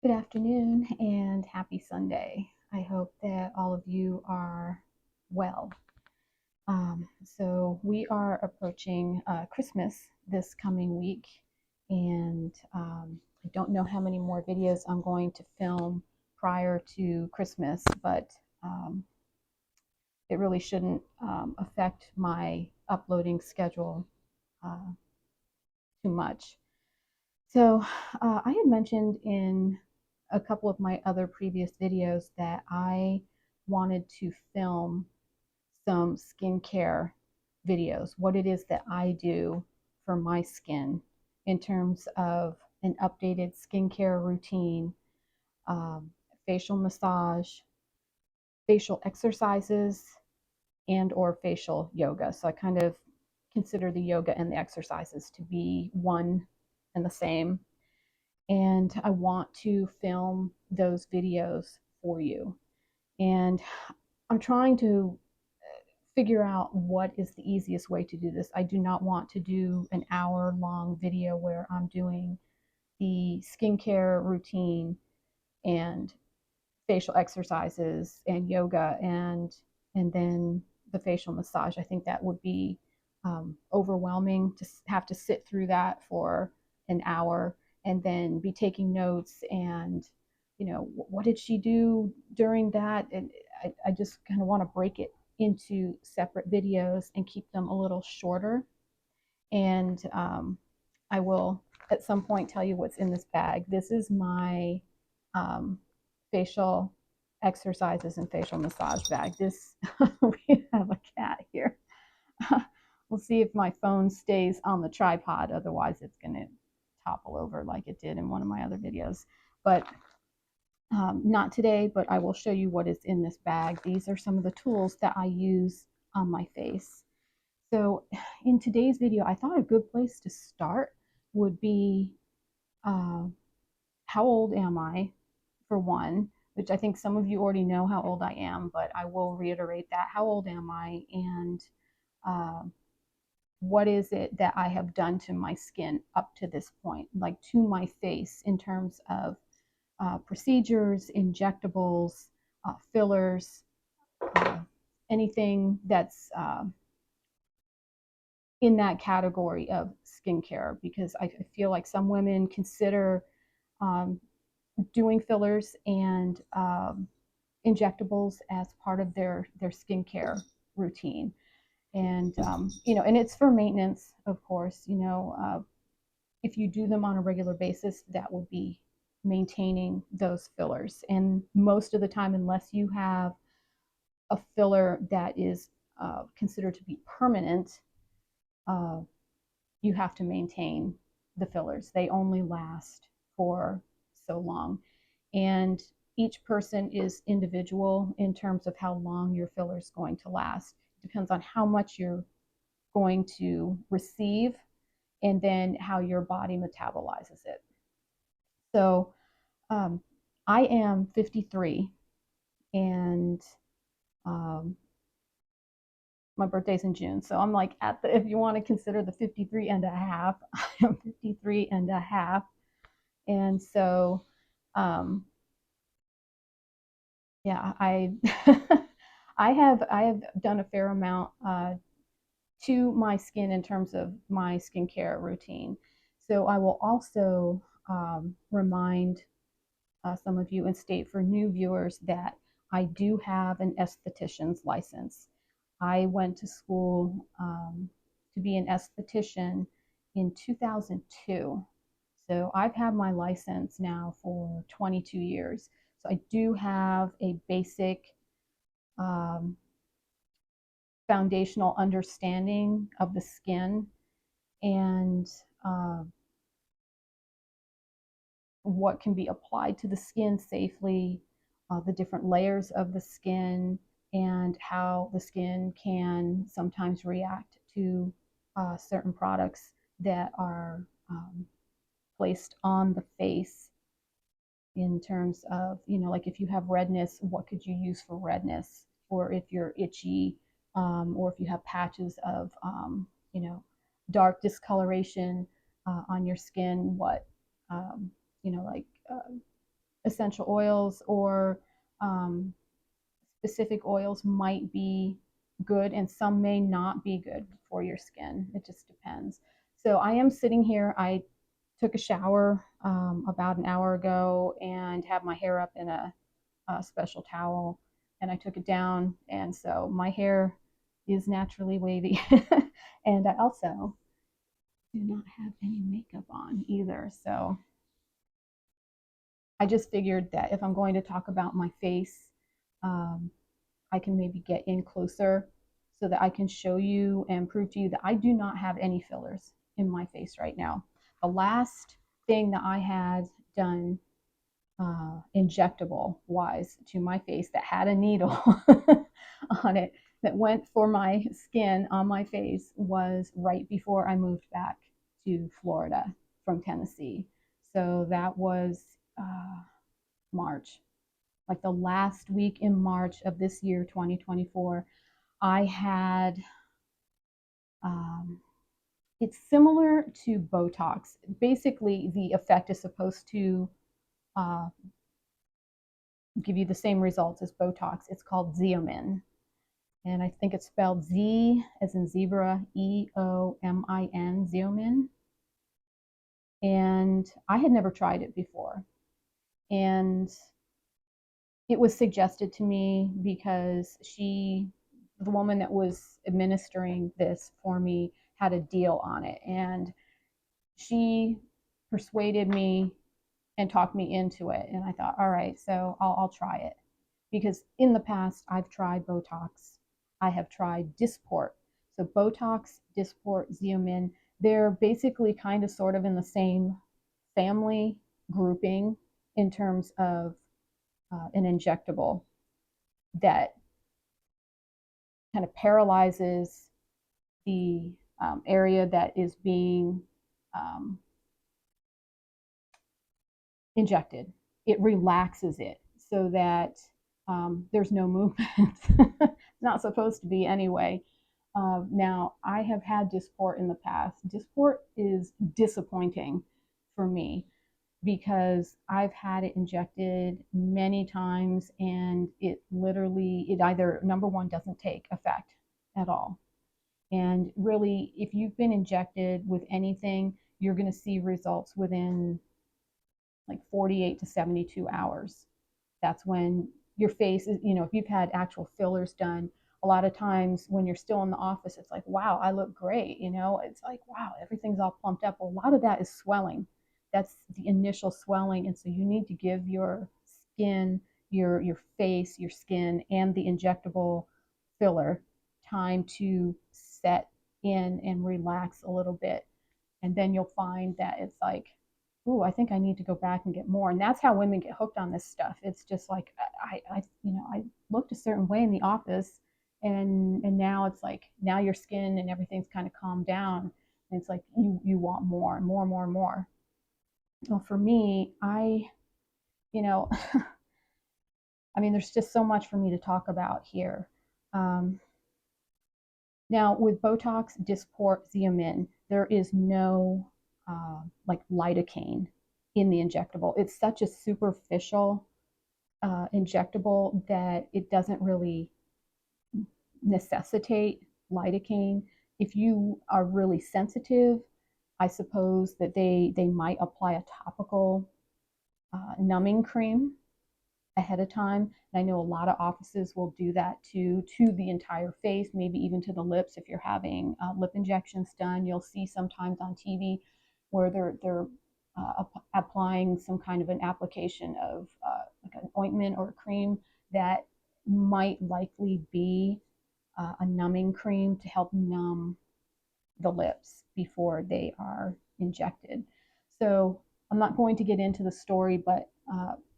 Good afternoon and happy Sunday. I hope that all of you are well. So we are approaching Christmas this coming week, and I don't know how many more videos I'm going to film prior to Christmas, but um, it really shouldn't affect my uploading schedule uh, too much. So I had mentioned in a couple of my other previous videos that I wanted to film some skincare videos, what it is that I do for my skin in terms of an updated skincare routine, um, facial massage, facial exercises, and or facial yoga. So I kind of consider the yoga and the exercises to be one and the same, and I want to film those videos for you. And I'm trying to figure out what is the easiest way to do this. I do not want to do an hour long video where I'm doing the skincare routine and facial exercises and yoga and then the facial massage. I think that would be overwhelming to have to sit through that for an hour and then be taking notes and what did she do during that, and I just kind of want to break it into separate videos and keep them a little shorter. And I will at some point tell you what's in this bag. This is my um, facial exercises and facial massage bag. This we have a cat here. We'll see if my phone stays on the tripod. Otherwise, it's going to topple over like it did in one of my other videos. But not today, but I will show you what is in this bag. These are some of the tools that I use on my face. So in today's video, I thought a good place to start would be uh, how old am I, for one, which I think some of you already know how old I am, but I will reiterate that. How old am I, and uh, what is it that I have done to my skin up to this point, like to my face, in terms of procedures, injectables, fillers, uh, anything that's in that category of skincare, because I feel like some women consider um, doing fillers and injectables as part of their skincare routine. And and it's for maintenance, of course. If you do them on a regular basis, that would be maintaining those fillers. And most of the time, unless you have a filler that is considered to be permanent, uh, you have to maintain the fillers. They only last for so long. And each person is individual in terms of how long your filler is going to last. It depends on how much you're going to receive and then how your body metabolizes it. So um, I am 53, and um, my birthday's in June. So I'm like if you want to consider the 53 and a half, I am 53 and a half. And so, um, yeah, I have done a fair amount to my skin in terms of my skincare routine. So I will also remind some of you and state for new viewers that I do have an esthetician's license. I went to school to be an esthetician in 2002. So I've had my license now for 22 years. So I do have a basic um, foundational understanding of the skin and uh, what can be applied to the skin safely, the different layers of the skin, and how the skin can sometimes react to certain products that are placed on the face, in terms of, like if you have redness, what could you use for redness? Or if you're itchy, or if you have patches of, you know, dark discoloration on your skin, what, like essential oils or um, specific oils might be good and some may not be good for your skin. It just depends. So I am sitting here. I took a shower about an hour ago and have my hair up in a special towel, and I took it down. And so my hair is naturally wavy. And I also do not have any makeup on either. So I just figured that if I'm going to talk about my face, um, I can maybe get in closer so that I can show you and prove to you that I do not have any fillers in my face right now. The last thing that I had done injectable wise to my face that had a needle on it that went for my skin on my face was right before I moved back to Florida from Tennessee. So that was March, like the last week in March of this year, 2024. I had, um, it's similar to Botox. Basically, the effect is supposed to uh, give you the same results as Botox. It's called Xeomin. And I think it's spelled Z as in zebra, Eomin, Xeomin. And I had never tried it before. And it was suggested to me because the woman that was administering this for me, had a deal on it. And she persuaded me and talked me into it. And I thought, all right, so I'll try it. Because in the past, I've tried Botox. I have tried Dysport. So Botox, Dysport, Xeomin, they're basically kind of sort of in the same family grouping in terms of an injectable that kind of paralyzes the area that is being um, injected. It relaxes it so that there's no movement. It's not supposed to be anyway. Now, I have had Dysport in the past. Dysport is disappointing for me because I've had it injected many times and it either, number one, doesn't take effect at all. And really, if you've been injected with anything, you're going to see results within like 48 to 72 hours. That's when your face is, if you've had actual fillers done, a lot of times when you're still in the office, it's like, wow, I look great. It's like, wow, everything's all plumped up. Well, a lot of that is swelling. That's the initial swelling. And so you need to give your skin, your face, your skin, and the injectable filler time to set in and relax a little bit. And then you'll find that it's like, ooh, I think I need to go back and get more. And that's how women get hooked on this stuff. It's just like I looked a certain way in the office, and now it's like now your skin and everything's kind of calmed down, and it's like you want more and more and more and more. Well, for me, you know, I mean, there's just so much for me to talk about here. Um, Now, with Botox, Dysport, Xeomin, there is no like lidocaine in the injectable. It's such a superficial injectable that it doesn't really necessitate lidocaine. If you are really sensitive, I suppose that they might apply a topical numbing cream ahead of time. And I know a lot of offices will do that too, to the entire face, maybe even to the lips. If you're having lip injections done, you'll see sometimes on TV where they're applying some kind of an application of like an ointment or a cream that might likely be a numbing cream to help numb the lips before they are injected. So I'm not going to get into the story, but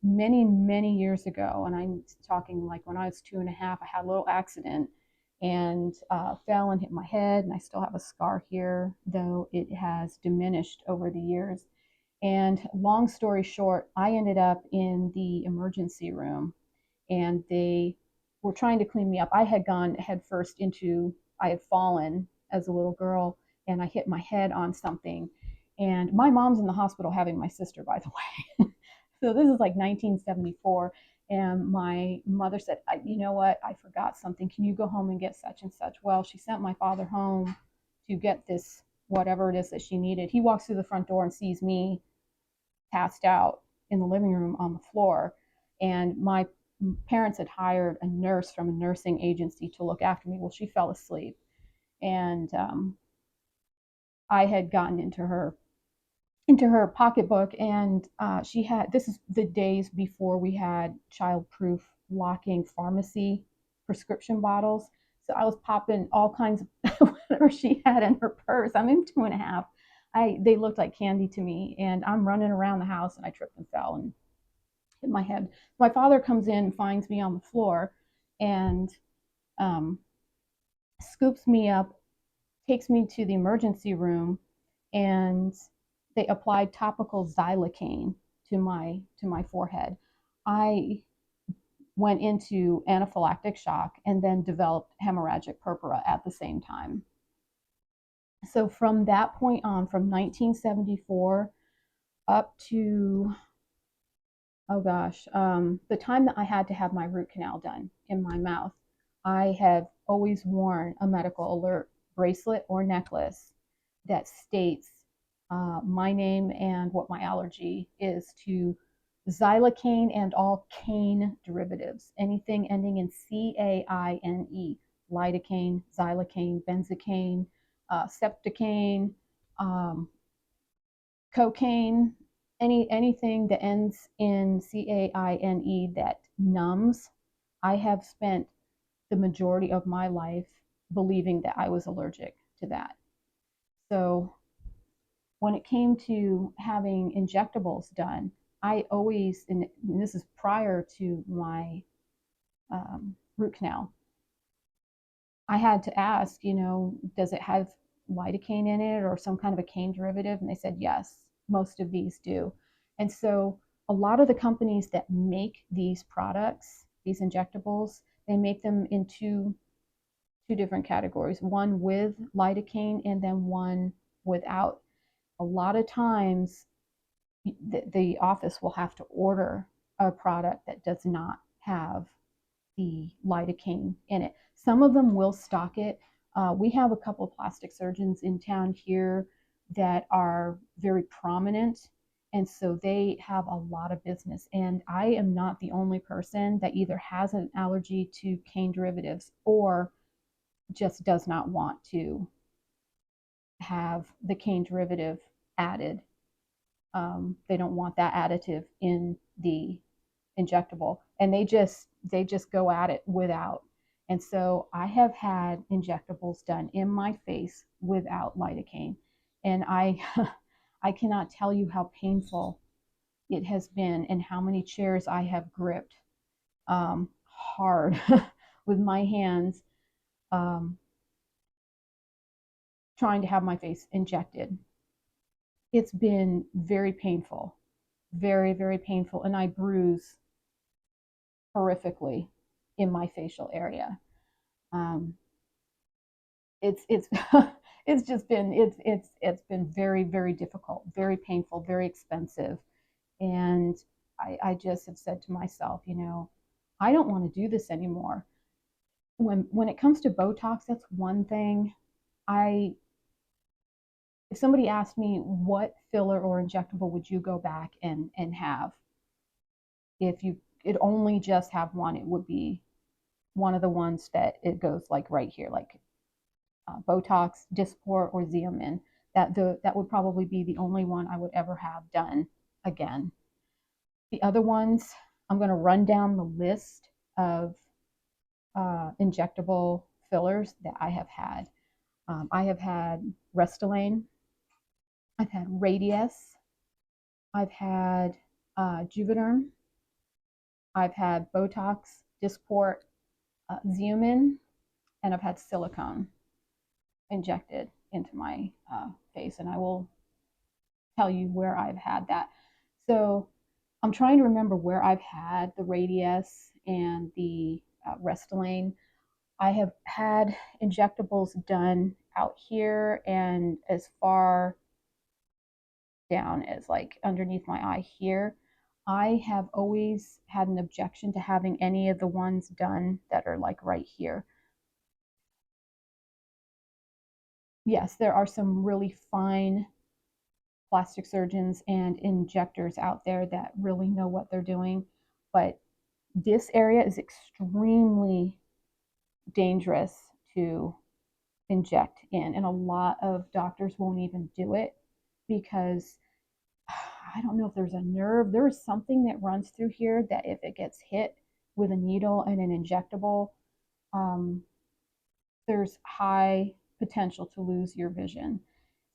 many, many years ago, and I'm talking like when I was 2.5, I had a little accident and fell and hit my head, and I still have a scar here, though it has diminished over the years. And long story short, I ended up in the emergency room and they were trying to clean me up. I had gone head first I had fallen as a little girl and I hit my head on something. And my mom's in the hospital having my sister, by the way. So this is like 1974. And my mother said, you know what? I forgot something. Can you go home and get such and such? Well, she sent my father home to get this, whatever it is that she needed. He walks through the front door and sees me passed out in the living room on the floor. And my parents had hired a nurse from a nursing agency to look after me. Well, she fell asleep. And I had gotten into her pocketbook, and she had, this is the days before we had childproof locking pharmacy prescription bottles. So I was popping all kinds of whatever she had in her purse. I'm in 2.5. They looked like candy to me, and I'm running around the house, and I tripped and fell and hit my head. My father comes in, finds me on the floor, and um, scoops me up, takes me to the emergency room, and they applied topical xylocaine to my forehead. I went into anaphylactic shock and then developed hemorrhagic purpura at the same time. So from that point on, from 1974 up to, oh gosh, the time that I had to have my root canal done in my mouth, I have always worn a medical alert bracelet or necklace that states my name and what my allergy is to xylocaine and all cane derivatives. Anything ending in CAINE, lidocaine, xylocaine, benzocaine, septocaine, um, cocaine, anything that ends in CAINE that numbs. I have spent the majority of my life believing that I was allergic to that. So when it came to having injectables done, I always, and this is prior to my root canal, I had to ask, does it have lidocaine in it or some kind of a cane derivative? And they said, yes, most of these do. And so a lot of the companies that make these products, these injectables, they make them in two different categories, one with lidocaine and then one without. A lot of times the office will have to order a product that does not have the lidocaine in it. Some of them will stock it. We have a couple of plastic surgeons in town here that are very prominent, and so they have a lot of business. And I am not the only person that either has an allergy to cane derivatives or just does not want to have the cane derivative added. They don't want that additive in the injectable, and they just go at it without. And so I have had injectables done in my face without lidocaine, and I I cannot tell you how painful it has been and how many chairs I have gripped hard with my hands, um, trying to have my face injected. It's been very painful, very, very painful, and I bruise horrifically in my facial area. Um, it's it's just been it's been very, very difficult, very painful, very expensive, and I just have said to myself, I don't want to do this anymore. When it comes to Botox, that's one thing. I If somebody asked me what filler or injectable would you go back and have if you could only just have one, it would be one of the ones that it goes like right here, like Botox, Dysport, or Xeomin. That would probably be the only one I would ever have done again. The other ones, I'm going to run down the list of injectable fillers that I have had. I have had Restylane, I've had Radius, I've had Juvederm, I've had Botox, Dysport, Xeomin, and I've had silicone injected into my face, and I will tell you where I've had that. So I'm trying to remember where I've had the Radius and the Restylane. I have had injectables done out here and as far down as like underneath my eye here. I have always had an objection to having any of the ones done that are like right here. Yes, there are some really fine plastic surgeons and injectors out there that really know what they're doing, but this area is extremely dangerous to inject in, and a lot of doctors won't even do it because I don't know if there's a nerve. There is something that runs through here that if it gets hit with a needle and an injectable, um, there's high potential to lose your vision.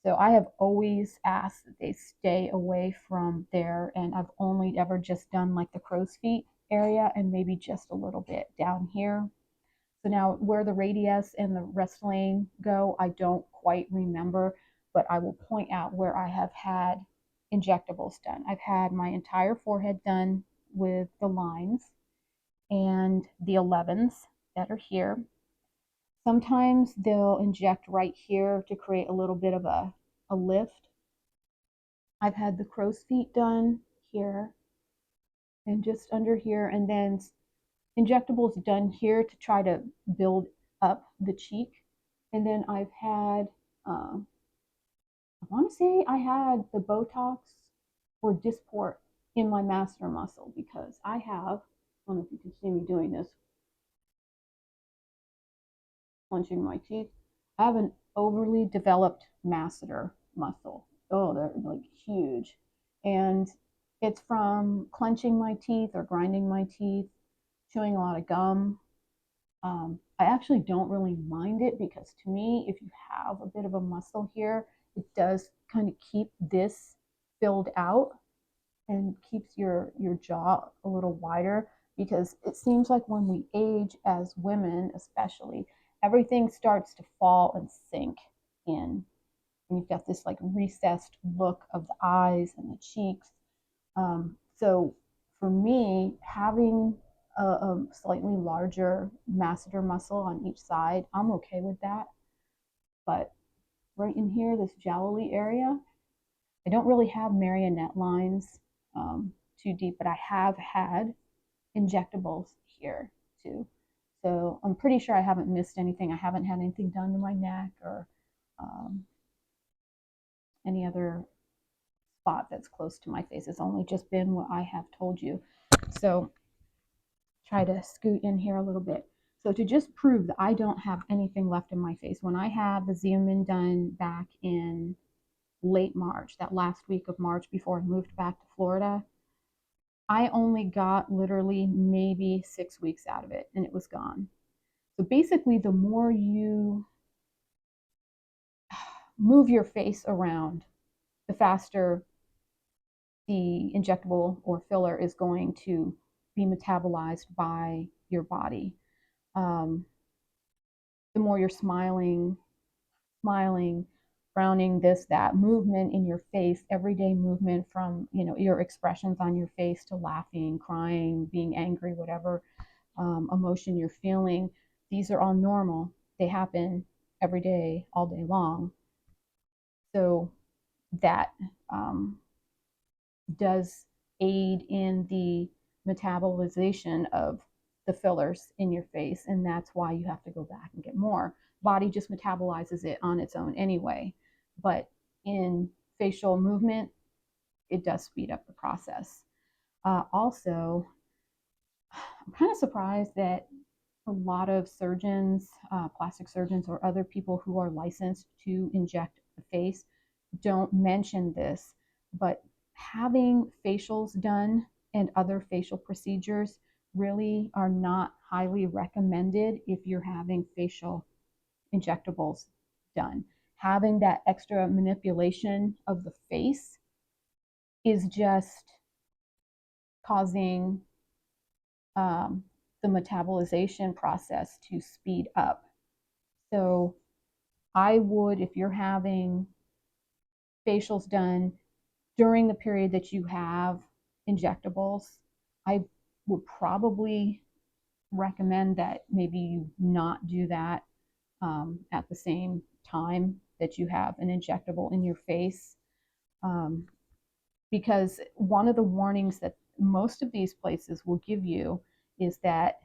So I have always asked that they stay away from there, and I've only ever just done like the crow's feet area and maybe just a little bit down here. So now where the radius and the Restylane go, I don't quite remember, but I will point out where I have had injectables done. I've had my entire forehead done with the lines and the 11s that are here. Sometimes they'll inject right here to create a little bit of a lift. I've had the crow's feet done here and just under here, and then injectables done here to try to build up the cheek. And then I've had, I want to say I had the Botox or Dysport in my masseter muscle because I have, I don't know if you can see me doing this, clenching my teeth. I have an overly developed masseter muscle. Oh, they're like huge. And it's from clenching my teeth or grinding my teeth, chewing a lot of gum. I actually don't really mind it because to me, if you have a bit of a muscle here, it does kind of keep this filled out and keeps your jaw a little wider because it seems like when we age as women, especially, everything starts to fall and sink in. And you've got this like recessed look of the eyes and the cheeks. So for me, having a slightly larger masseter muscle on each side, I'm okay with that. But right in here, this jowly area, I don't really have marionette lines too deep, but I have had injectables here too. So I'm pretty sure I haven't missed anything. I haven't had anything done to my neck or um, any other spot that's close to my face. It's only just been what I have told you. So try to scoot in here a little bit. So to just prove that I don't have anything left in my face, when I had the Xeomin done back in late March, that last week of March before I moved back to Florida, I only got literally maybe 6 weeks out of it and it was gone. So basically, the more you move your face around, the faster the injectable or filler is going to be metabolized by your body. Um, the more you're smiling, frowning, this, that, movement in your face, everyday movement from, your expressions on your face to laughing, crying, being angry, whatever emotion you're feeling, these are all normal. They happen every day, all day long. So that does aid in the metabolization of the fillers in your face, and that's why you have to go back and get more. Body just metabolizes it on its own anyway, but in facial movement, it does speed up the process. Also, I'm kind of surprised that a lot of surgeons, plastic surgeons, or other people who are licensed to inject the face don't mention this, but having facials done and other facial procedures really are not highly recommended if you're having facial injectables done. Having that extra manipulation of the face is just causing the metabolization process to speed up. So I would, if you're having facials done during the period that you have injectables, I would probably recommend that maybe you not do that at the same time that you have an injectable in your face. Um, because one of the warnings that most of these places will give you is that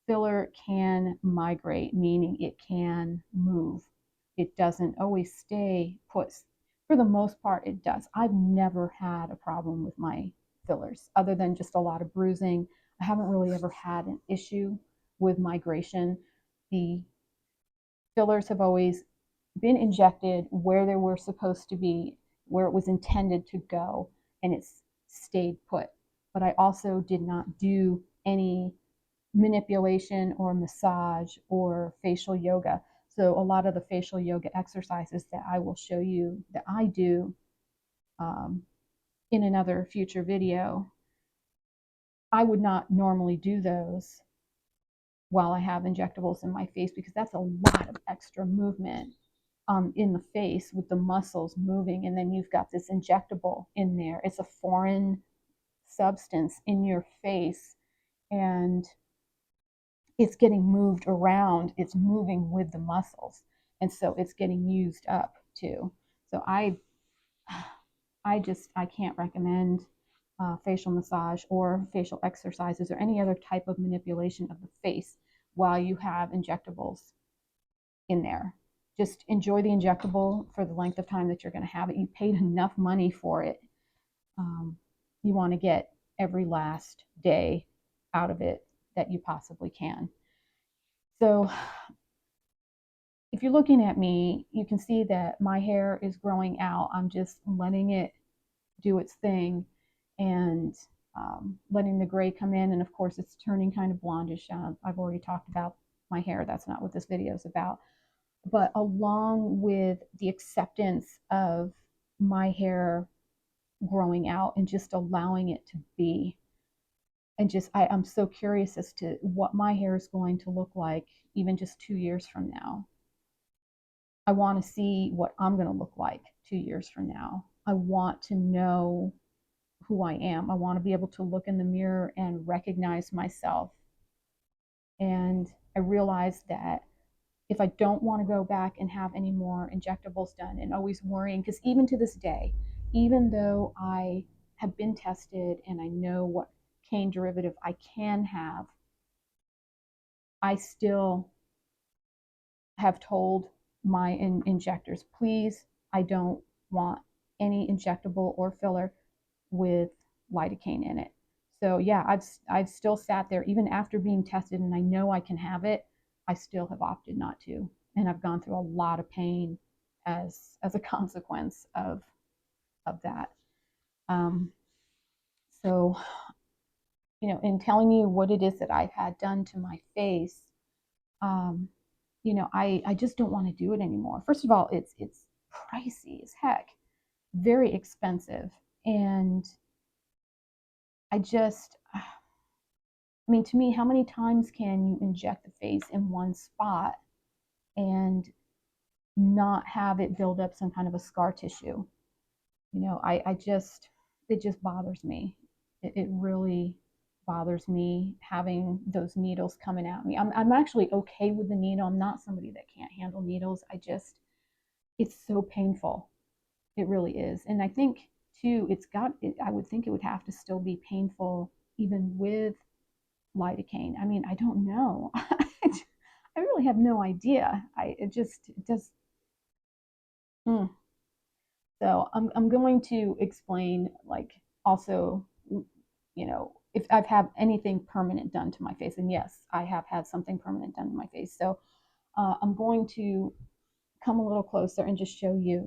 filler can migrate, meaning it can move. It doesn't always stay put. For the most part, it does. I've never had a problem with my fillers other than just a lot of bruising. I haven't really ever had an issue with migration. The fillers have always been injected where they were supposed to be, where it was intended to go, and it's stayed put. But I also did not do any manipulation or massage or facial yoga. So a lot of the facial yoga exercises that I will show you that I do um, in another future video, I would not normally do those while I have injectables in my face because that's a lot of extra movement in the face with the muscles moving, and then you've got this injectable in there. It's a foreign substance in your face, and it's getting moved around. It's moving with the muscles, and so it's getting used up too. So I can't recommend facial massage or facial exercises or any other type of manipulation of the face while you have injectables in there. Just enjoy the injectable for the length of time that you're going to have it. You paid enough money for it. You want to get every last day out of it that you possibly can. So if you're looking at me, you can see that my hair is growing out. I'm just letting it do its thing and letting the gray come in. And of course, it's turning kind of blondish. I've already talked about my hair. That's not what this video is about. But along with the acceptance of my hair growing out and just allowing it to be, and just I'm so curious as to what my hair is going to look like even just 2 years from now. I want to see what I'm going to look like 2 years from now. I want to know who I am. I want to be able to look in the mirror and recognize myself. And I realized that if I don't want to go back and have any more injectables done and always worrying, because even to this day, even though I have been tested and I know what cane derivative I can have, I still have told my injectors, please, I don't want any injectable or filler with lidocaine in it. So yeah, I've still sat there even after being tested and I know I can have it. I still have opted not to, and I've gone through a lot of pain as a consequence of that. Um, so in telling you what it is that I've had done to my face, um, I just don't want to do it anymore. First of all, it's pricey as heck, very expensive, and I mean, to me, how many times can you inject the face in one spot and not have it build up some kind of a scar tissue? It just bothers me. It really bothers me having those needles coming at me. I'm actually okay with the needle. I'm not somebody that can't handle needles. It's so painful. It really is. And I think too, I would think it would have to still be painful even with lidocaine. I mean, I don't know. I really have no idea. It just. Mm. So I'm going to explain, like, also, if I've had anything permanent done to my face, and yes, I have had something permanent done to my face. So I'm going to come a little closer and just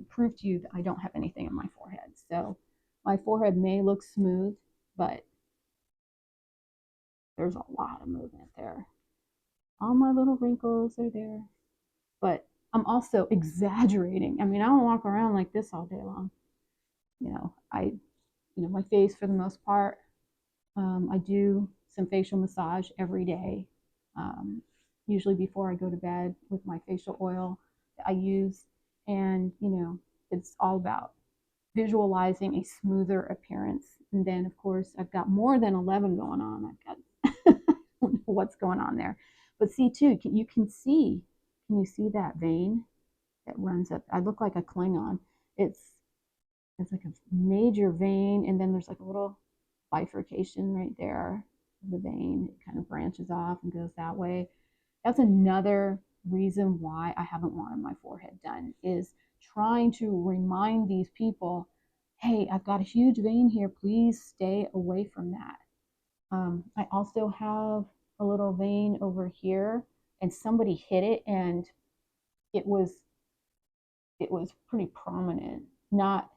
prove to you that I don't have anything on my forehead. So my forehead may look smooth, but there's a lot of movement there. All my little wrinkles are there, but I'm also exaggerating. I mean, I don't walk around like this all day long. My face for the most part, I do some facial massage every day, usually before I go to bed with my facial oil that I use. And, it's all about visualizing a smoother appearance. And then, of course, I've got more than 11 going on. I don't know what's going on there. But see, too, can you see that vein that runs up? I look like a Klingon. It's it's like a major vein, and then there's like a little bifurcation right there of the vein. It kind of branches off and goes that way. That's another reason why I haven't wanted my forehead done, is trying to remind these people, hey, I've got a huge vein here, please stay away from that. I also have a little vein over here, and somebody hit it, and it was it was pretty prominent, not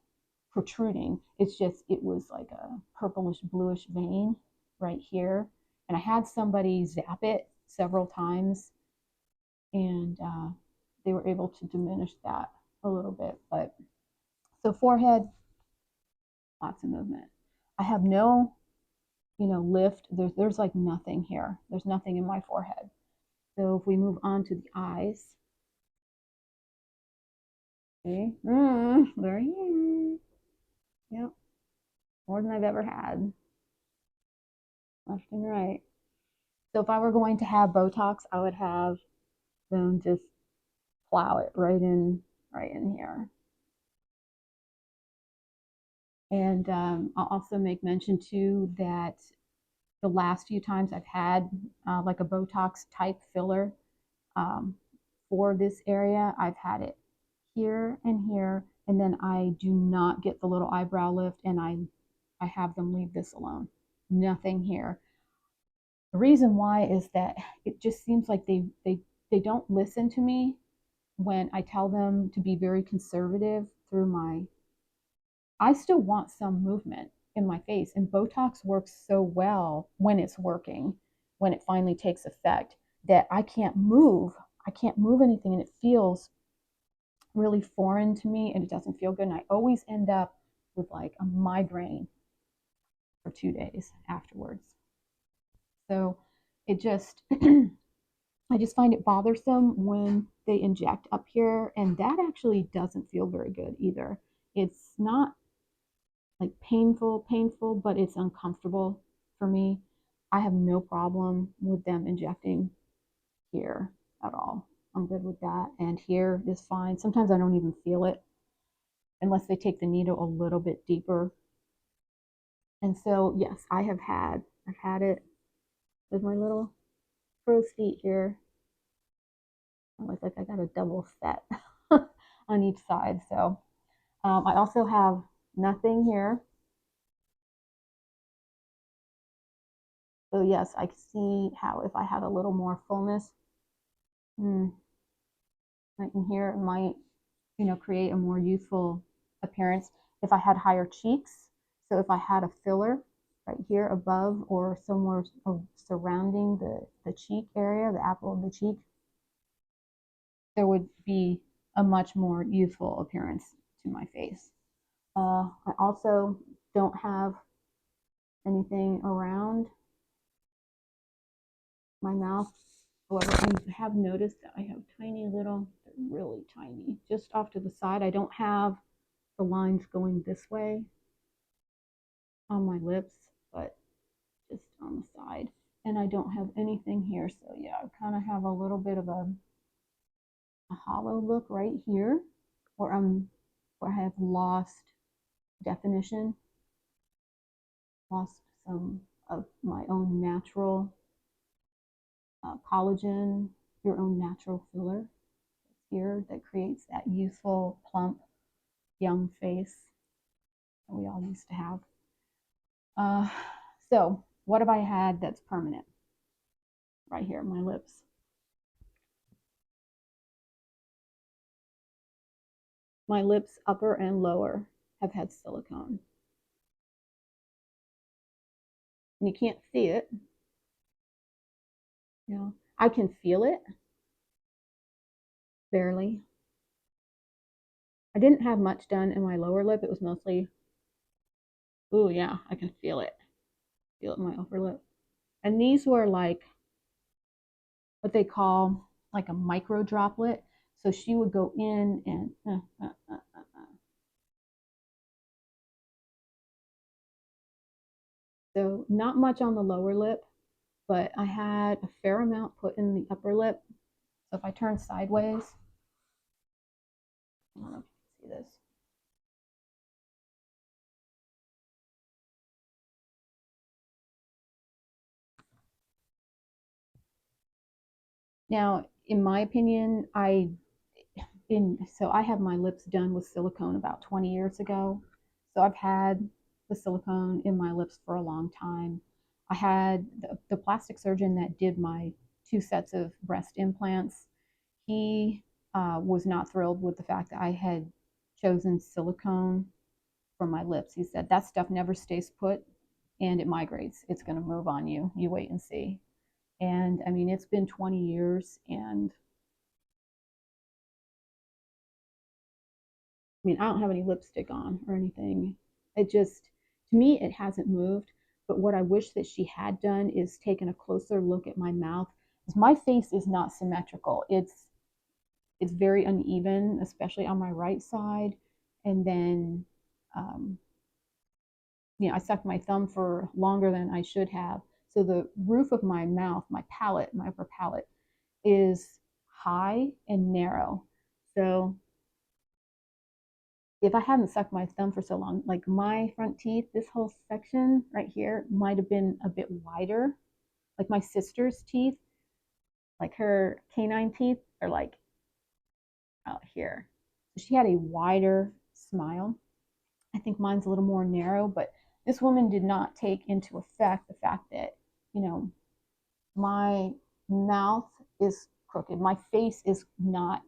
protruding. It's just it was like a purplish bluish vein right here, and I had somebody zap it several times, and they were able to diminish that a little bit. But so forehead, lots of movement. I have no, lift. There's like nothing here. There's nothing in my forehead. So if we move on to the eyes, okay, they're here. Yep, more than I've ever had, left and right. So if I were going to have Botox, I would have them just plow it right in here. And I'll also make mention too that the last few times I've had like a Botox type filler um, for this area, I've had it here and here, and then I do not get the little eyebrow lift, and I have them leave this alone. Nothing here. The reason why is that it just seems like they don't listen to me when I tell them to be very conservative through my. I still want some movement in my face, and Botox works so well when it's working, when it finally takes effect, that I can't move. I can't move anything, and it feels really foreign to me, and it doesn't feel good. And I always end up with like a migraine for 2 days afterwards. So it just, I just find it bothersome when they inject up here, and that actually doesn't feel very good either. It's not like painful, but it's uncomfortable for me. I have no problem with them injecting here at all. I'm good with that. And here is fine. Sometimes I don't even feel it unless they take the needle a little bit deeper. And so, yes, I've had it with my little crow's feet here. Almost like I got a double set on each side. So I also have nothing here. So yes, I can see how if I had a little more fullness, right in here, it might, create a more youthful appearance. If I had higher cheeks, so if I had a filler right here above or somewhere surrounding the cheek area, the apple of the cheek, there would be a much more youthful appearance to my face. I also don't have anything around my mouth. However, I have noticed that I have tiny little, really tiny, just off to the side. I don't have the lines going this way on my lips, but just on the side. And I don't have anything here. So yeah, I kind of have a little bit of a hollow look right here where where I have lost definition, lost some of my own natural collagen, your own natural filler here that creates that youthful, plump, young face that we all used to have. Uh, so what have I had that's permanent? Right here, my lips. My lips, upper and lower, have had silicone. And you can't see it. I can feel it, barely. I didn't have much done in my lower lip. It was mostly, ooh, yeah, I can feel it. Feel it in my upper lip. And these were like what they call like a micro droplet. So she would go in and so not much on the lower lip, but I had a fair amount put in the upper lip. So if I turn sideways, I don't know if you can see this. Now, in my opinion, so I have my lips done with silicone about 20 years ago. So I've had the silicone in my lips for a long time. I had the plastic surgeon that did my 2 sets of breast implants. He was not thrilled with the fact that I had chosen silicone for my lips. He said that stuff never stays put and it migrates. It's going to move on you. You wait and see. And I mean, it's been 20 years, and I mean, I don't have any lipstick on or anything. It just, to me, it hasn't moved. But what I wish that she had done is taken a closer look at my mouth. Because my face is not symmetrical. It's very uneven, especially on my right side. And then, um, I sucked my thumb for longer than I should have. So the roof of my mouth, my palate, my upper palate, is high and narrow. So if I hadn't sucked my thumb for so long, like my front teeth, this whole section right here might have been a bit wider. Like my sister's teeth, like her canine teeth are like out here. So she had a wider smile. I think mine's a little more narrow, but this woman did not take into effect the fact that, you know, my mouth is crooked. My face is not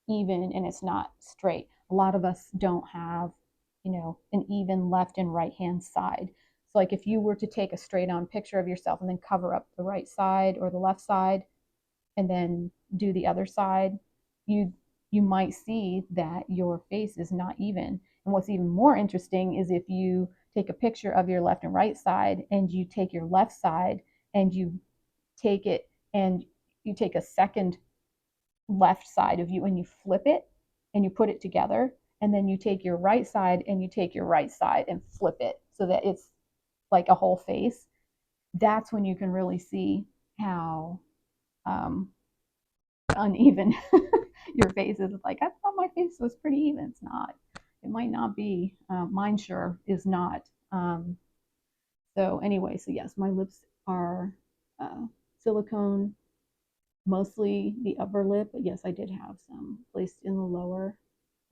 even and it's not straight. A lot of us don't have, an even left and right hand side. So, like if you were to take a straight on picture of yourself and then cover up the right side or the left side and then do the other side, you you might see that your face is not even. And what's even more interesting is if you take a picture of your left and right side and you take your left side and you take it and you take a second left side of you and you flip it and you put it together, and then you take your right side and you take your right side and flip it so that it's like a whole face. That's when you can really see how um, uneven your face is. It's like, I thought my face was pretty even. It's not. It might not be. Mine sure is not. So anyway, so yes, my lips are silicone, mostly the upper lip, but yes, I did have some placed in the lower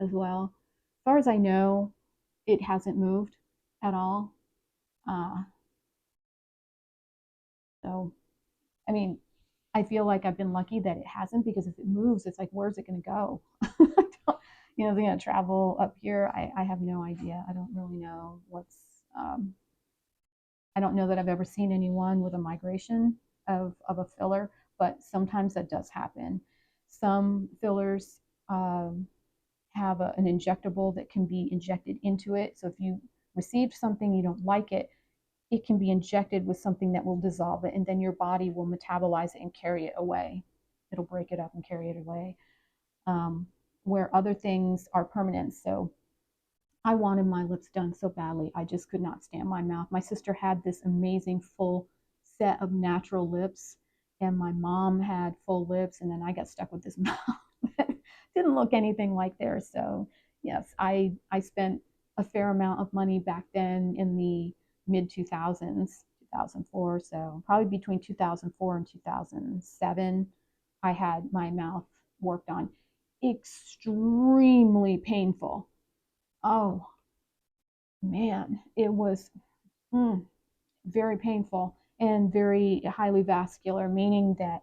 as well. As far as I know, it hasn't moved at all. Uh, so, I mean, I feel like I've been lucky that it hasn't, because if it moves, it's like, where's it going to go? Is it going to travel up here? I have no idea. I don't really know um, I don't know that I've ever seen anyone with a migration of a filler, but sometimes that does happen. Some fillers have an injectable that can be injected into it. So if you received something, you don't like it, it can be injected with something that will dissolve it, and then your body will metabolize it and carry it away. It'll break it up and carry it away. Um, where other things are permanent. So I wanted my lips done so badly. I just could not stand my mouth. My sister had this amazing full set of natural lips, and my mom had full lips, and then I got stuck with this mouth that didn't look anything like theirs. So yes, I spent a fair amount of money back then in the mid 2000s, 2004. So probably between 2004 and 2007, I had my mouth worked on. Extremely painful. Oh man, it was very painful and very highly vascular, meaning that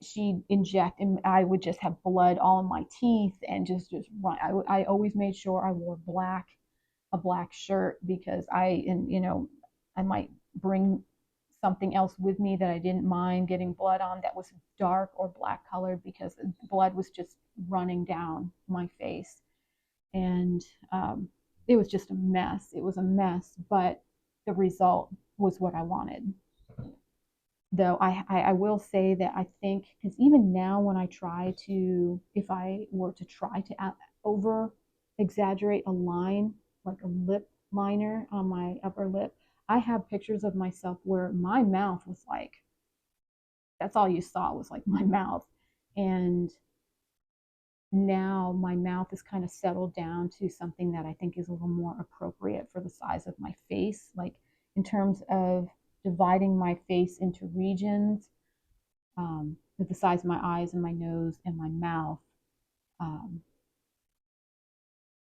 she'd inject and I would just have blood all in my teeth and just run. I always made sure I wore a black shirt, because I might bring something else with me that I didn't mind getting blood on that was dark or black colored, because the blood was just running down my face. And it was just a mess. It was a mess, but the result was what I wanted. Though I will say that I think, because even now when I try to, if I were to try to over exaggerate a line, like a lip liner on my upper lip, I have pictures of myself where my mouth was like, that's all you saw was like my mouth. And now my mouth is kind of settled down to something that I think is a little more appropriate for the size of my face. Like in terms of dividing my face into regions, the size of my eyes and my nose and my mouth.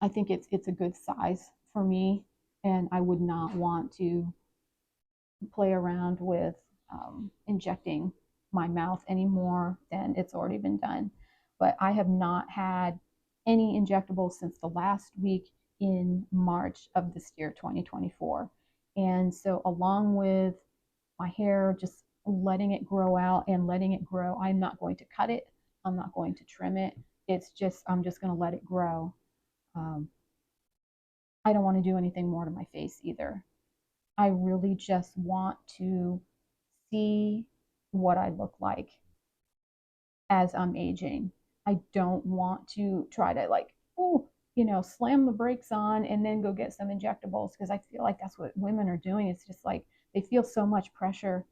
I think it's a good size for me, and I would not want to play around with injecting my mouth any more than it's already been done. But I have not had any injectables since the last week in March of this year, 2024. And so, along with my hair, just letting it grow out and letting it grow, I'm not going to cut it, I'm not going to trim it. It's just, I'm just going to let it grow. Um, I don't want to do anything more to my face either. I really just want to see what I look like as I'm aging. I don't want to try to like, oh, slam the brakes on and then go get some injectables, because I feel like that's what women are doing. It's just like they feel so much pressure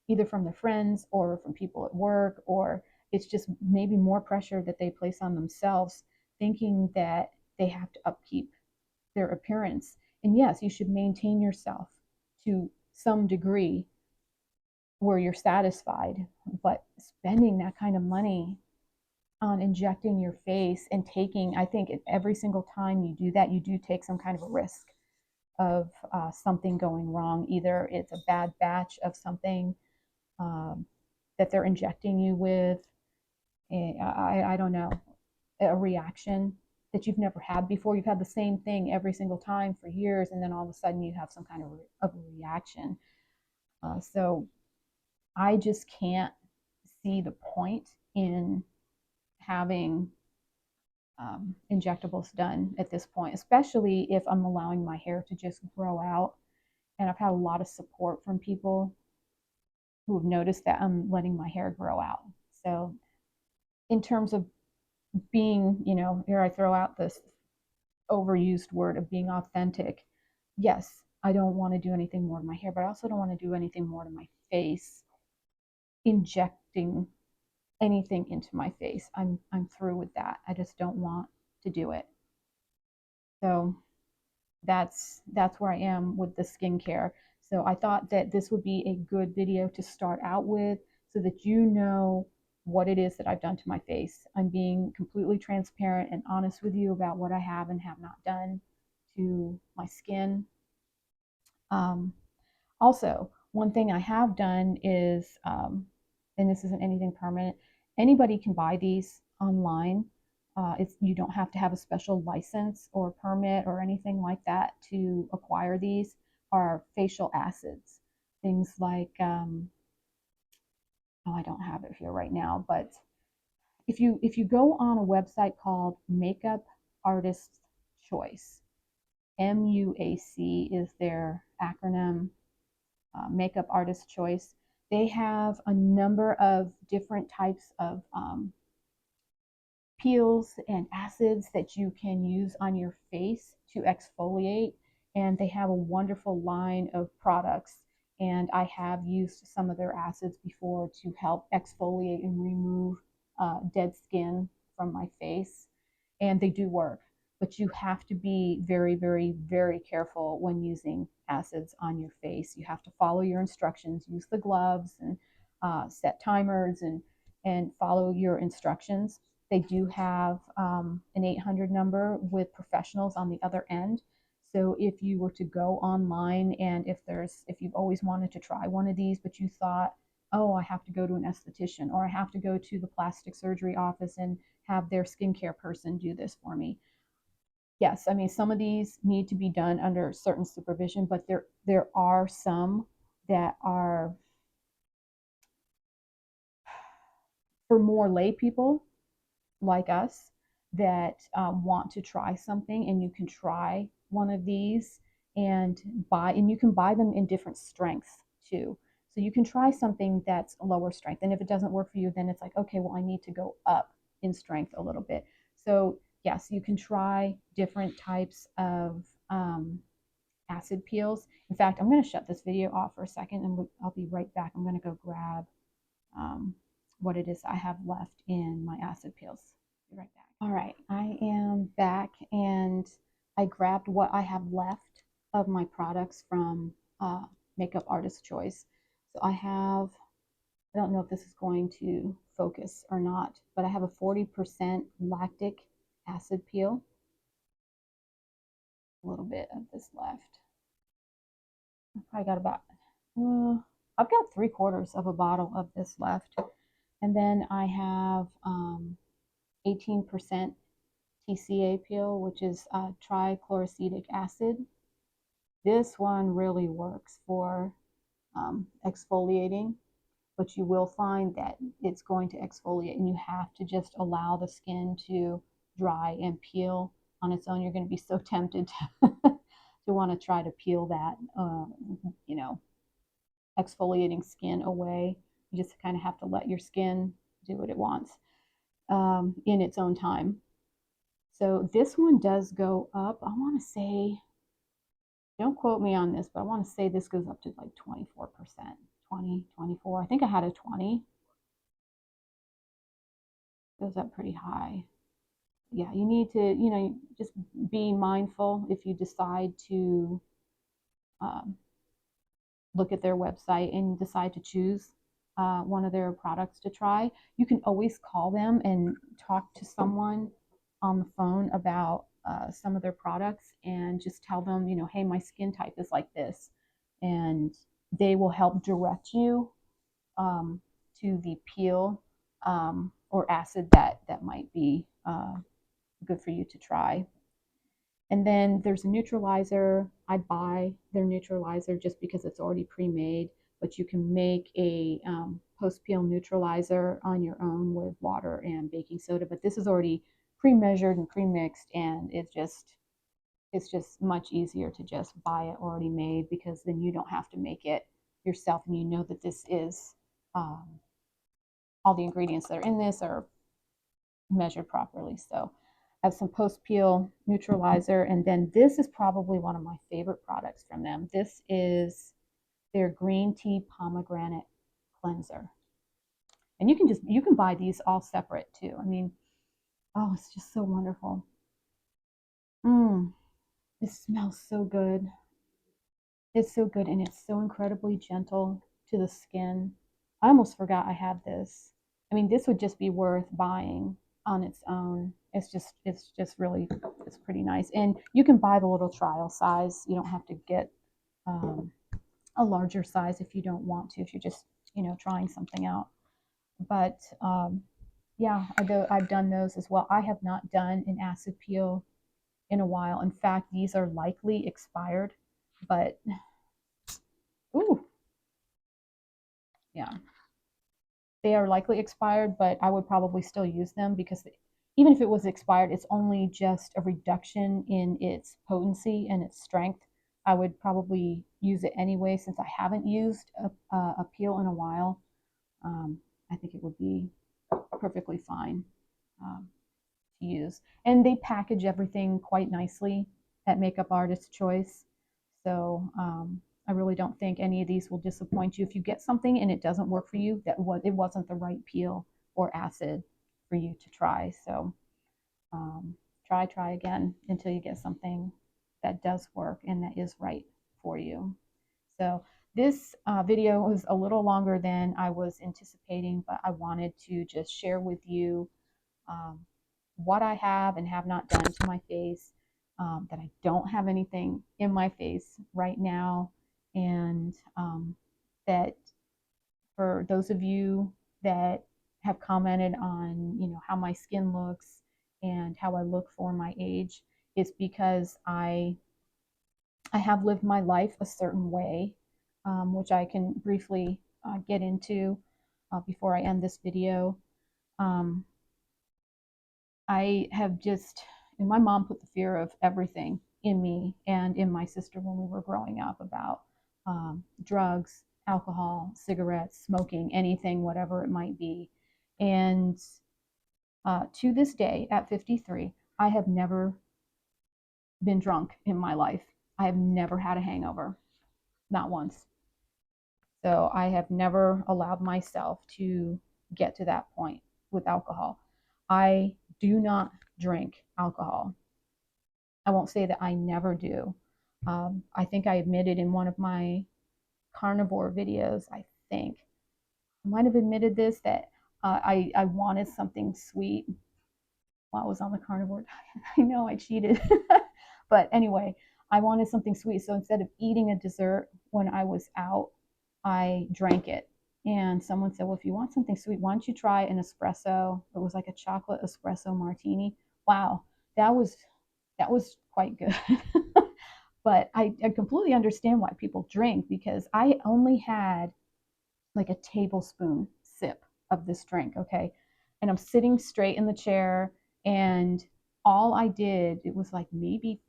either from their friends or from people at work, or it's just maybe more pressure that they place on themselves, thinking that they have to upkeep their appearance. And yes, you should maintain yourself to some degree where you're satisfied, but spending that kind of money on injecting your face and taking, I think every single time you do that, you do take some kind of a risk of something going wrong. Either it's a bad batch of something um, that they're injecting you with, I don't know, a reaction that you've never had before. You've had the same thing every single time for years, and then all of a sudden you have some kind of a reaction. So I just can't see the point in having injectables done at this point, especially if I'm allowing my hair to just grow out. And I've had a lot of support from people who have noticed that I'm letting my hair grow out. So, in terms of being, here I throw out this overused word of being authentic. Yes, I don't want to do anything more to my hair, but I also don't want to do anything more to my face, injecting anything into my face. I'm through with that. I just don't want to do it. So that's where I am with the skincare. So I thought that this would be a good video to start out with, so that you know what it is that I've done to my face. I'm being completely transparent and honest with you about what I have and have not done to my skin. Um, Also, one thing I have done is, and this isn't anything permanent, anybody can buy these online. You don't have to have a special license or permit or anything like that to acquire these. Are facial acids, things like, oh, I don't have it here right now, but if you go on a website called Makeup Artist's Choice, MUAC is their acronym, Makeup Artist Choice. They have a number of different types of peels and acids that you can use on your face to exfoliate. And they have a wonderful line of products. And I have used some of their acids before to help exfoliate and remove dead skin from my face. And they do work, but you have to be very, very, very careful when using acids on your face. You have to follow your instructions, use the gloves, and set timers, and follow your instructions. They do have an 800 number with professionals on the other end. So if you were to go online, and if you've always wanted to try one of these, but you thought, oh, I have to go to an esthetician, or I have to go to the plastic surgery office and have their skincare person do this for me. Yes, I mean, some of these need to be done under certain supervision, but there are some that are for more lay people like us that want to try something, and you can try one of these and you can buy them in different strengths too. So you can try something that's lower strength, and if it doesn't work for you, then it's like, okay, well, I need to go up in strength a little bit. So yes, you can try different types of acid peels. In fact, I'm going to shut this video off for a second, and I'll be right back. I'm going to go grab um, what it is I have left in my acid peels. Be right back. All right, I am back, and I grabbed what I have left of my products from Makeup Artist Choice. So I have I don't know if this is going to focus or not, but I have a 40% lactic acid peel. A little bit of this left. I got about, I've got 3/4 of a bottle of this left. And then I have 18% TCA peel, which is trichloroacetic acid. This one really works for exfoliating, but you will find that it's going to exfoliate and you have to just allow the skin to dry and peel on its own. You're going to be so tempted to, to want to try to peel that, you know, exfoliating skin away. You just kind of have to let your skin do what it wants in its own time. So this one does go up. I want to say, don't quote me on this, but I want to say this goes up to like 24%, 20, 24. I think I had a 20. Goes up pretty high. Yeah, you need to, just be mindful if you decide to um, look at their website and decide to choose one of their products to try. You can always call them and talk to someone on the phone about some of their products and just tell them, hey, my skin type is like this. And they will help direct you to the peel or acid that might be good for you to try. And then there's a neutralizer. I buy their neutralizer just because it's already pre-made, but you can make a post-peel neutralizer on your own with water and baking soda. But this is already pre-measured and pre-mixed, and it's just much easier to just buy it already made because then you don't have to make it yourself, and you know that this is all the ingredients that are in this are measured properly. So I have some post peel neutralizer, and then this is probably one of my favorite products from them. This is their green tea pomegranate cleanser, and you can buy these all separate too. I mean, oh, it's just so wonderful. Mmm, it smells so good. It's so good, and it's so incredibly gentle to the skin. I almost forgot I had this. I mean, this would just be worth buying on its own. It's just really, it's pretty nice. And you can buy the little trial size. You don't have to get um, a larger size if you don't want to, if you're just, trying something out. But yeah, I've done those as well. I have not done an acid peel in a while. In fact, these are likely expired, but ooh, yeah, they are likely expired, but I would probably still use them because even if it was expired, it's only just a reduction in its potency and its strength. I would probably use it anyway since I haven't used a peel in a while. I think it would be perfectly fine um, to use. And they package everything quite nicely at Makeup Artist Choice. So I really don't think any of these will disappoint you. If you get something and it doesn't work for you, it wasn't the right peel or acid for you to try. So um, try again until you get something that does work and that is right for you. So this video was a little longer than I was anticipating, but I wanted to just share with you um, what I have and have not done to my face, that I don't have anything in my face right now, and that for those of you that have commented on, how my skin looks and how I look for my age, it's because I have lived my life a certain way, which I can briefly get into before I end this video. Um, I have just, and my mom put the fear of everything in me and in my sister when we were growing up about drugs, alcohol, cigarettes, smoking, anything, whatever it might be. And to this day, at 53, I have never been drunk in my life. I have never had a hangover, not once. So I have never allowed myself to get to that point with alcohol. I do not drink alcohol. I won't say that I never do. I think I admitted in one of my carnivore videos, I think, I might have admitted this, that I wanted something sweet while I was on the carnivore diet. I know I cheated. But anyway, I wanted something sweet. So instead of eating a dessert when I was out, I drank it. And someone said, well, if you want something sweet, why don't you try an espresso? It was like a chocolate espresso martini. Wow, that was that was quite good. But I completely understand why people drink, because I only had like a tablespoon sip of this drink, okay? And I'm sitting straight in the chair, and all I did, it was like maybe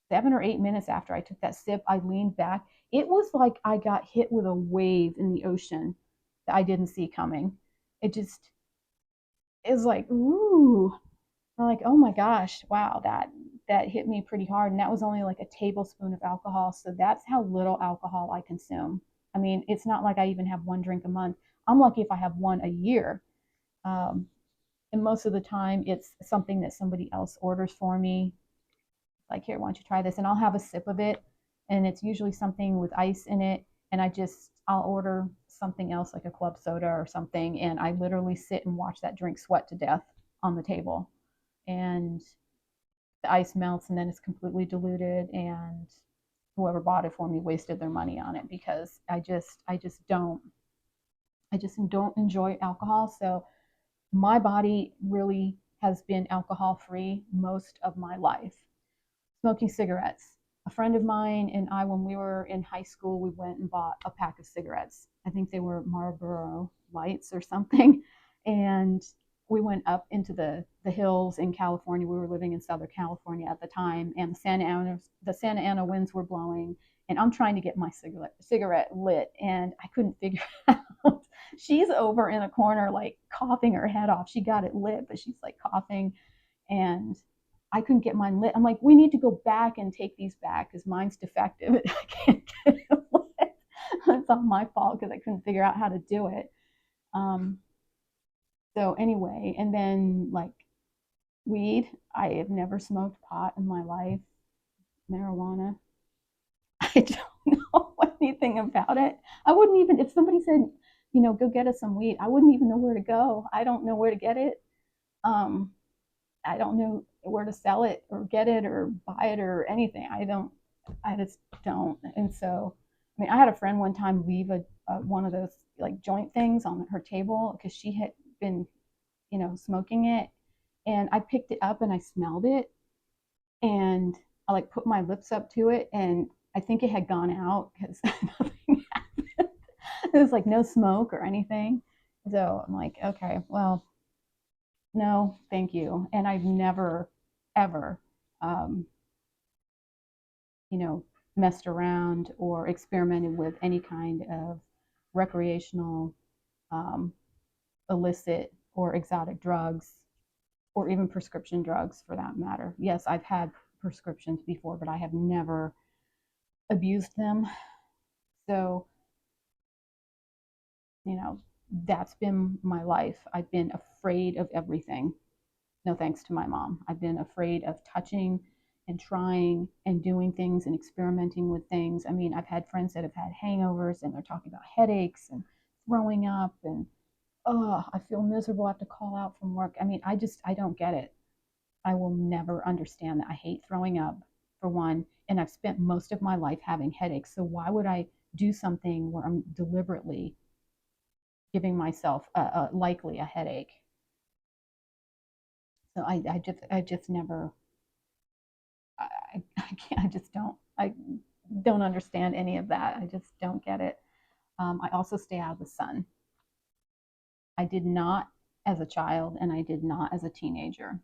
7 or 8 minutes after I took that sip, I leaned back. It was like I got hit with a wave in the ocean that I didn't see coming. It just is like, ooh, I'm like, oh my gosh, wow, that hit me pretty hard. And that was only like a tablespoon of alcohol. So that's how little alcohol I consume. I mean, it's not like I even have one drink a month. I'm lucky if I have one a year. Um, and most of the time, it's something that somebody else orders for me. Like, here, why don't you try this? And I'll have a sip of it. And it's usually something with ice in it. And I'll order something else like a club soda or something. And I literally sit and watch that drink sweat to death on the table. And the ice melts, and then it's completely diluted, and whoever bought it for me wasted their money on it, because I just don't enjoy alcohol. So my body really has been alcohol free most of my life. Smoking cigarettes. A friend of mine and I, when we were in high school, we went and bought a pack of cigarettes. I think they were Marlboro Lights or something. And we went up into the hills in California. We were living in Southern California at the time, and the Santa Ana winds were blowing. And I'm trying to get my cigarette lit, and I couldn't figure it out. She's over in a corner, like coughing her head off. She got it lit, but she's like coughing, and I couldn't get mine lit. I'm like, we need to go back and take these back because mine's defective. I can't get it lit. It's all my fault because I couldn't figure out how to do it. Um, so anyway, and then like weed, I have never smoked pot in my life. Marijuana, I don't know anything about it. I wouldn't even, if somebody said, go get us some weed, I wouldn't even know where to go. I don't know where to get it. Um, I don't know where to sell it or get it or buy it or anything. I just don't. And so, I mean, I had a friend one time leave one of those like joint things on her table because she had been, smoking it. And I picked it up and I smelled it, and I like put my lips up to it, and I think it had gone out because nothing happened. It was like no smoke or anything. So I'm like, okay, well, no, thank you. And I've never, ever, um, you know, messed around or experimented with any kind of recreational, um, illicit, or exotic drugs, or even prescription drugs for that matter. Yes, I've had prescriptions before, but I have never abused them. So, you know, that's been my life. I've been afraid of everything. No thanks to my mom. I've been afraid of touching and trying and doing things and experimenting with things. I mean, I've had friends that have had hangovers and they're talking about headaches and throwing up, and oh, I feel miserable. I have to call out from work. I mean, I don't get it. I will never understand that. I hate throwing up, for one, and I've spent most of my life having headaches. So why would I do something where I'm deliberately giving myself likely a headache? So I just never, I can't, I don't understand any of that. I just don't get it. I also stay out of the sun. I did not as a child, and I did not as a teenager.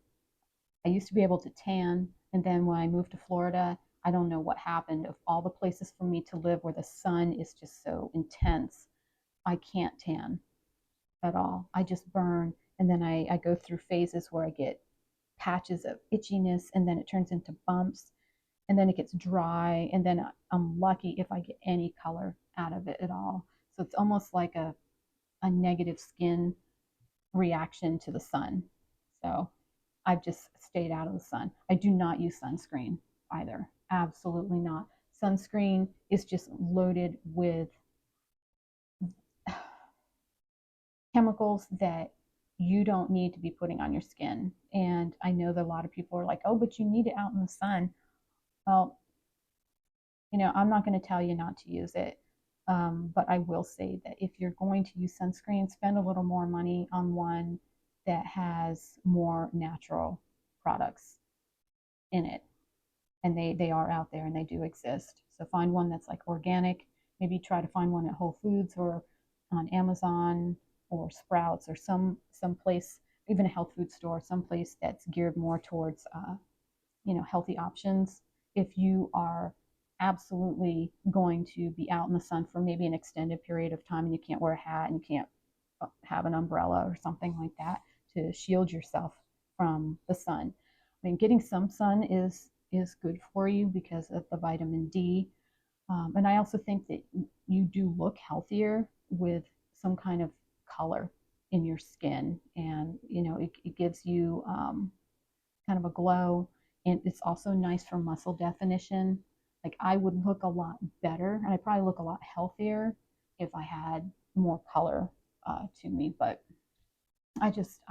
I used to be able to tan, and then when I moved to Florida, I don't know what happened. Of all the places for me to live where the sun is just so intense, I can't tan at all. I just burn, and then I go through phases where I get patches of itchiness, and then it turns into bumps, and then it gets dry, and then I'm lucky if I get any color out of it at all. So it's almost like a negative skin reaction to the sun. So I've just stayed out of the sun. I do not use sunscreen either. Absolutely not. Sunscreen is just loaded with chemicals that you don't need to be putting on your skin. And I know that a lot of people are like, oh, but you need it out in the sun. Well, I'm not going to tell you not to use it. But I will say that if you're going to use sunscreen, spend a little more money on one that has more natural products in it. And they are out there and they do exist. So find one that's like organic. Maybe try to find one at Whole Foods or on Amazon or Sprouts or some place, even a health food store, someplace that's geared more towards healthy options. If you are absolutely going to be out in the sun for maybe an extended period of time and you can't wear a hat and you can't have an umbrella or something like that to shield yourself from the sun. I mean, getting some sun is good for you because of the vitamin D. And I also think that you do look healthier with some kind of color in your skin, and it gives you kind of a glow, and it's also nice for muscle definition. Like I would look a lot better, and I probably look a lot healthier if I had more color to me. But I just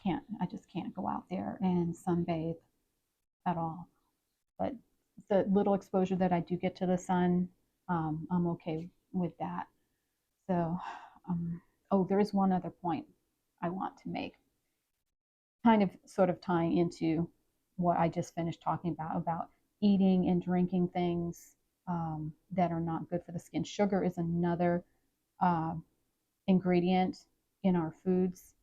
can't go out there and sunbathe at all. But the little exposure that I do get to the sun, I'm okay with that. So, oh, there is one other point I want to make, kind of sort of tying into what I just finished talking about eating and drinking things that are not good for the skin. Sugar is another uh, ingredient in our foods,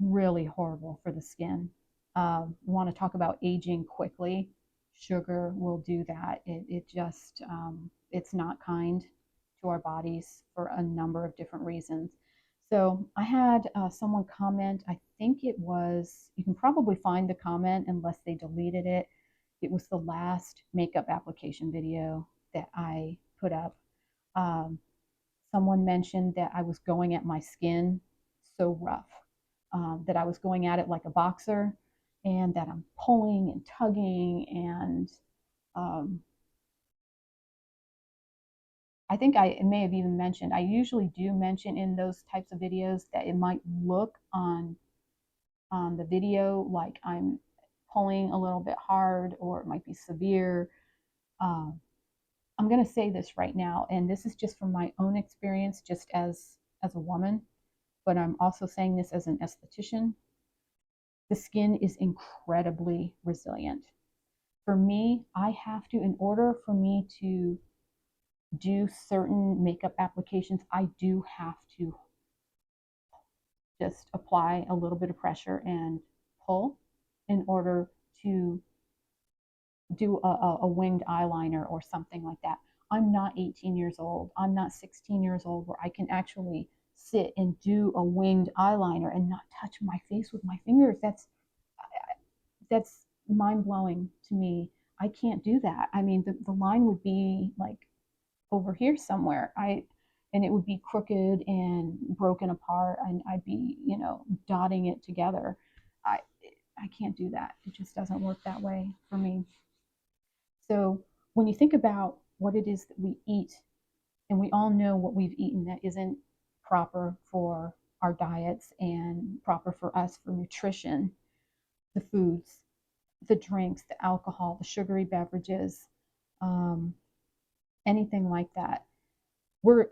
really horrible for the skin. Want to talk about aging quickly? Sugar will do that. It just, it's not kind to our bodies for a number of different reasons. So I had someone comment, I think it was, you can probably find the comment unless they deleted it. It was the last makeup application video that I put up. Um, Someone mentioned that I was going at my skin so rough, that I was going at it like a boxer, and that I'm pulling and tugging. And um, I think I may have even mentioned, I usually do mention in those types of videos that it might look on the video like I'm pulling a little bit hard or it might be severe. Um, I'm going to say this right now, and this is just from my own experience, just as a woman, but I'm also saying this as an esthetician. The skin is incredibly resilient. For me, I have to, in order for me to do certain makeup applications, I do have to just apply a little bit of pressure and pull in order to do a winged eyeliner or something like that. I'm not 18 years old. I'm not 16 years old where I can actually sit and do a winged eyeliner and not touch my face with my fingers. That's mind blowing to me. I can't do that. I mean, the line would be like over here somewhere. And it would be crooked and broken apart, and I'd be, dotting it together. I I can't do that. It just doesn't work that way for me. So when you think about what it is that we eat, and we all know what we've eaten that isn't proper for our diets and proper for us for nutrition, the foods, the drinks, the alcohol, the sugary beverages, um, anything like that, we're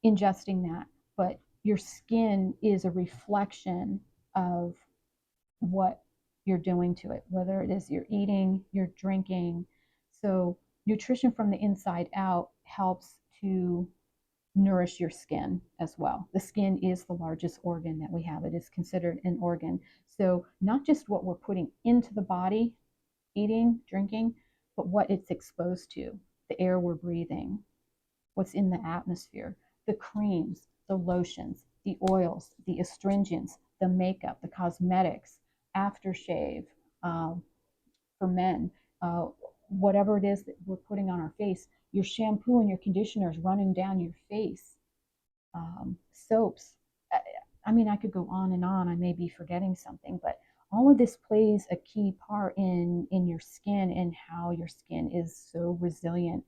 ingesting that. But your skin is a reflection of what you're doing to it, whether it is you're eating, you're drinking. So nutrition from the inside out helps to nourish your skin as well. The skin is the largest organ that we have. It is considered an organ. So not just what we're putting into the body, eating, drinking, but what it's exposed to, the air we're breathing, what's in the atmosphere, the creams, the lotions, the oils, the astringents, the makeup, the cosmetics, aftershave, um, for men, uh, whatever it is that we're putting on our face, your shampoo and your conditioners running down your face, soaps. I mean, I could go on and on. I may be forgetting something, but all of this plays a key part in your skin and how your skin is so resilient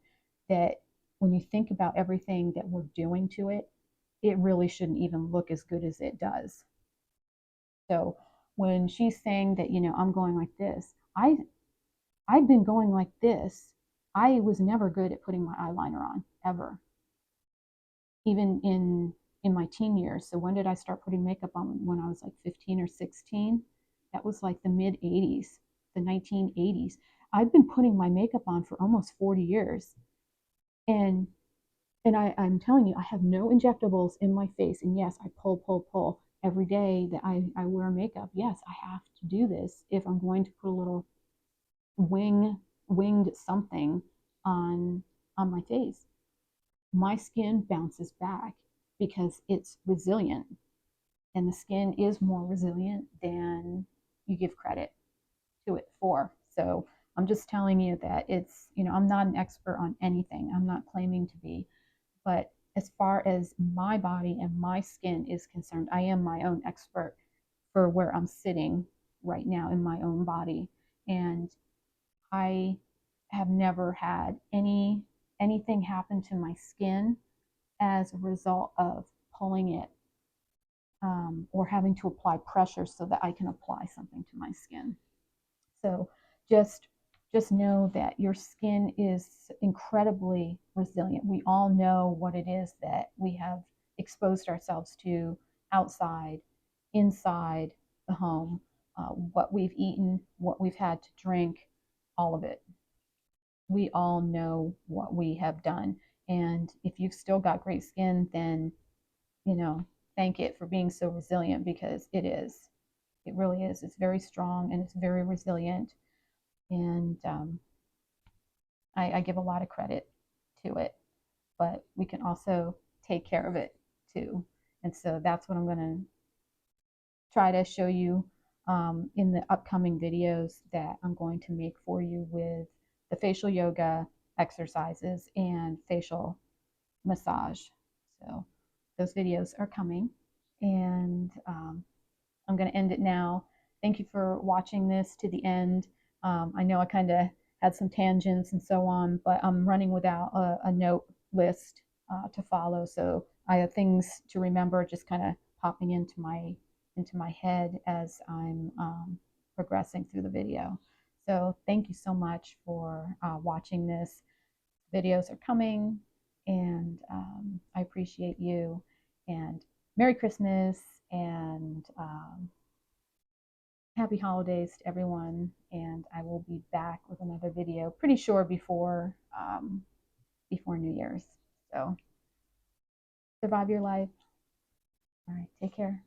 that when you think about everything that we're doing to it, it really shouldn't even look as good as it does. So when she's saying that, I'm going like this, I've been going like this. I was never good at putting my eyeliner on, ever, even in my teen years. So when did I start putting makeup on? When I was like 15 or 16. That was like the mid 80s, the 1980s. I've been putting my makeup on for almost 40 years. And I'm telling you, I have no injectables in my face. And yes, I pull every day that I wear makeup. Yes, I have to do this if I'm going to put a little winged something on my face. My skin bounces back because it's resilient, and the skin is more resilient than you give credit to it for. So I'm just telling you that I'm not an expert on anything. I'm not claiming to be, but as far as my body and my skin is concerned, I am my own expert for where I'm sitting right now in my own body. And I have never had anything happen to my skin as a result of pulling it, or having to apply pressure so that I can apply something to my skin. So just just know that your skin is incredibly resilient. We all know what it is that we have exposed ourselves to outside, inside the home, what we've eaten, what we've had to drink, all of it. We all know what we have done. And if you've still got great skin, then, thank it for being so resilient, because it is. It really is. It's very strong and it's very resilient. And I give a lot of credit to it, but we can also take care of it too. And so that's what I'm going to try to show you in the upcoming videos that I'm going to make for you with the facial yoga exercises and facial massage. So those videos are coming, and I'm going to end it now. Thank you for watching this to the end. I know I kind of had some tangents and so on, but I'm running without a note list to follow, so I have things to remember just kind of popping into my head as I'm progressing through the video. So thank you so much for watching this. Videos are coming, and I appreciate you. And Merry Christmas, and happy holidays to everyone. And I will be back with another video, pretty sure before New Year's. So survive your life. All right, take care.